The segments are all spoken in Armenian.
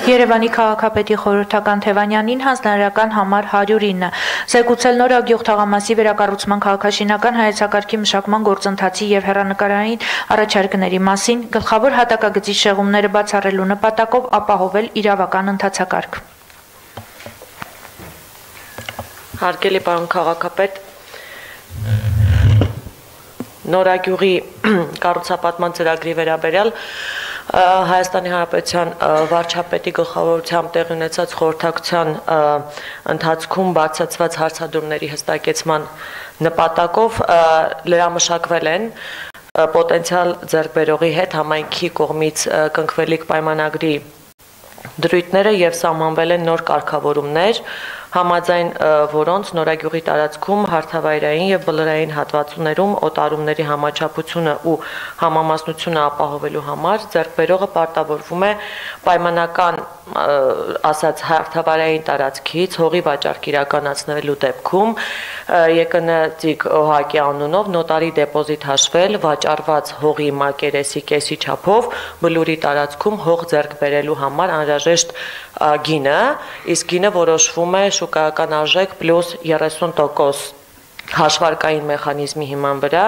Երևանի քաղաքապետի խորհրդական Թևանյանին հանձնարարական համար 109 զեկուցել նոր Ագյուղ թաղամասի վերակառուցման քաղաքաշինական հայեցակարգի մշակման գործընթացի եւ հեռանկարային առաջարկների մասին, գլխավոր հատակագծի շեղումները բացառելու նպատակով ապահովել իրավական ընթացակարգ։ Հարգելի պարոն քաղաքապետ, նոր Ագյուղի կառուցապատման ծրագրի վերաբերյալ Հայաստանի Հանրապետության վարչապետի գլխավորությամբ տեղի ունեցած խորհրդակցության ընթացքում բարձրացված հարցադրումների հստակեցման նպատակով լրամշակվել են պոտենցիալ ձեռքբերողի հետ համայնքի կողմից կնքվելիք պայմանագրի դրույթները եւ սահմանվել են նոր կարգավորումներ, համաձայն որոնց Նոր Ագյուղի տարածքում հարթավայրային եւ բլրային հատվածներում օտարումների համաչափությունը ու համամասնությունը ապահովելու համար ձեռքբերողը պարտավորվում է պայմանական ասած հարթավայրային տարածքից հողի վաճառք իրականացնելու դեպքում ԵԿՆ ՕՀԱԿ-ի անունով նոտարի դեպոզիտ հաշվել վաճառված հողի մակերեսի կեսի չափով բլուրի տարածքում հող ձեռք բերելու համար անհրաժեշտ գինը, իսկ գինը որոշվում է շուկայական արժեք պլյուս 30% հաշվարկային մեխանիզմի հիման վրա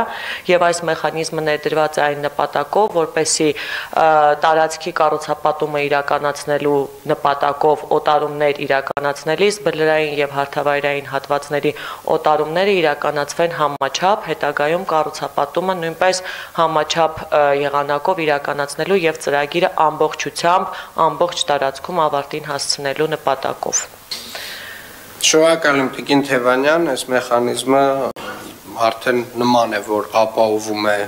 եւ այս մեխանիզմը ներդրված է այն նպատակով, որպեսզի տարածքի կառուցապատումը իրականացնելու նպատակով օտարումներ իրականացնելիս բլրային եւ հարթավայրային հատվածների օտարումները իրականացվեն համաչափ, հետագայում կառուցապատումը նույնպես համաչափ եղանակով իրականացնելու եւ ծրագիրը ամբողջությամբ ամբողջ տարածքում ավարտին հասցնելու նպատակով։ Շնորհակալ եմ Տիկին Թևանյան, այս մեխանիզմը արդեն նման է, որ ապահովում է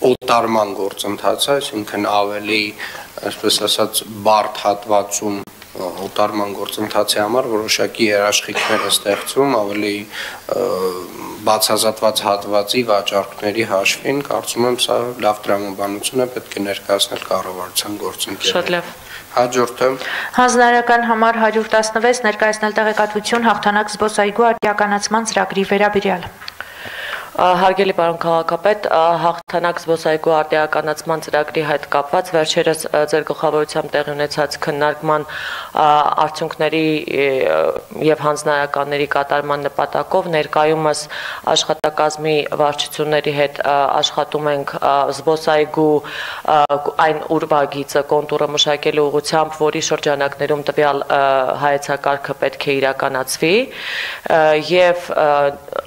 օտարման գործընթացը, այսինքն ավելի, այսպես ասած, բարդ հատվածում օտարման գործընթացի համար որոշակի երաշխիքներ է ստեղծում, ավելի բացազատված հատվածի վաճառքների հաշվին, կարծում եմ սա լավ տրամաբանություն է, պետք է ներկայացնել կառավարության գործընկերներին։ Շատ լավ։ Հաջորդը Հանձնարարական համար 116 ներկայացնել տեղեկատվություն հաղթանակ զբոսայգու արտիականացման ծրագրի վերաբերյալ։ Հարգելի պարոն քաղաքապետ, հաղթանակ զբոսայգու արտիականացման ծրագրի հետ կապված վերջերս ձեր գլխավորությամբ տեղի ունեցած քննարկման արդյունքների եւ հանձնարարականների կատարման նպատակով ներկայումս աշխատակազմի վարչությունների հետ աշխատում ենք զբոսայգու այն ուրվագիծը կոնտուրը մշակելու ուղղությամբ, որի շրջանակներում տվյալ հայեցակարգը պետք է իրականացվի եւ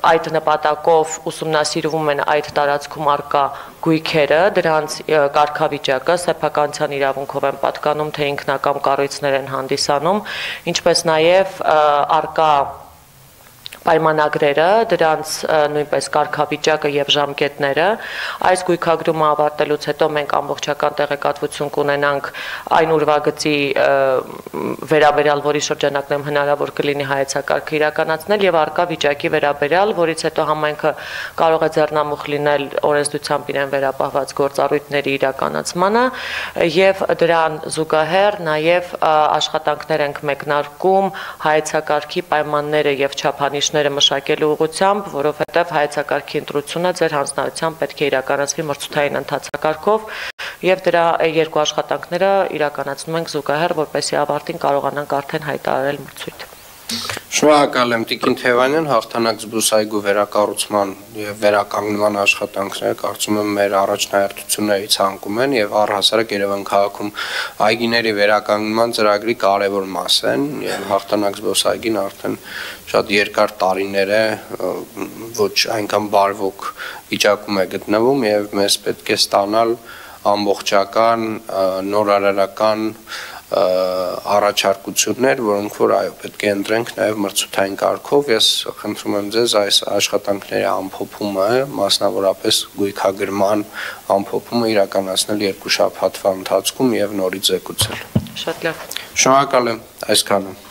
այդ նպատակով ուսումնասիրվում են այդ տարածքում արկա գույքերը, դրանց կարգավիճակը, սեփականության իրավունքով են պատկանում, թե ինքնակամ կառույցներ են հանդիսանում, ինչպես նաև արկա պայմանագրերը, դրանց նույնպես կարգավիճակը եւ ժամկետները, այս գույքագրումը ավարտելուց հետո մենք ամբողջական տեղեկատվություն կունենանք այն ուրվագծի վերաբերյալ, որի շրջանակներում հնարավոր կլինի հայեցակարգը իրականացնել եւ արկա վիճակի վերաբերյալ, որից հետո համայնքը կարող է ձեռնամուխ լինել օրենսդրությամբ իրեն վերապահված գործառույթների իրականացմանը եւ դրան զուգահեռ նաեւ աշխատանքներ ենք մեկնարկում հայեցակարգի պայմանները եւ չափանիշները մշակելու ուղղությամբ, որովհետև հայեցակարգի ընտրությունը ձեր հանձնարարությամբ պետք է իրականացվի մրցութային ընթացակարգով եւ դրա երկու աշխատանքները իրականացնում ենք զուգահեռ, որպեսզի ավարտին կարողանանք արդեն հայտարարել մրցույթ։ Շնորհակալ եմ Տիկին Թևանյան, հաղթանակ զբոսայգու վերակառուցման եւ վերականգնման աշխատանքները կարծում եմ մեր առաջնահերթությունների ցանկում են եւ առհասարակ Երևան քաղաքում այգիների վերականգնման ծրագրի կարևոր մաս են եւ հաղթանակ զբոսայգին արդեն շատ երկար տարիներ է ոչ այնքան բարվոք վիճակում է գտնվում եւ մեզ պետք է ստանալ ամբողջական նորարարական առաջարկություններ, որոնք որ այո պետք է ընտրենք նաև մրցութային կարգով, ես խնդրում եմ ձեզ այս աշխատանքների ամփոփումը, մասնավորապես գույքագրման ամփոփումը իրականացնել 2 շաբաթվա ընթացքում եւ նորից զեկուցել։ Շատ լավ։ Շնորհակալ եմ, այսքանը։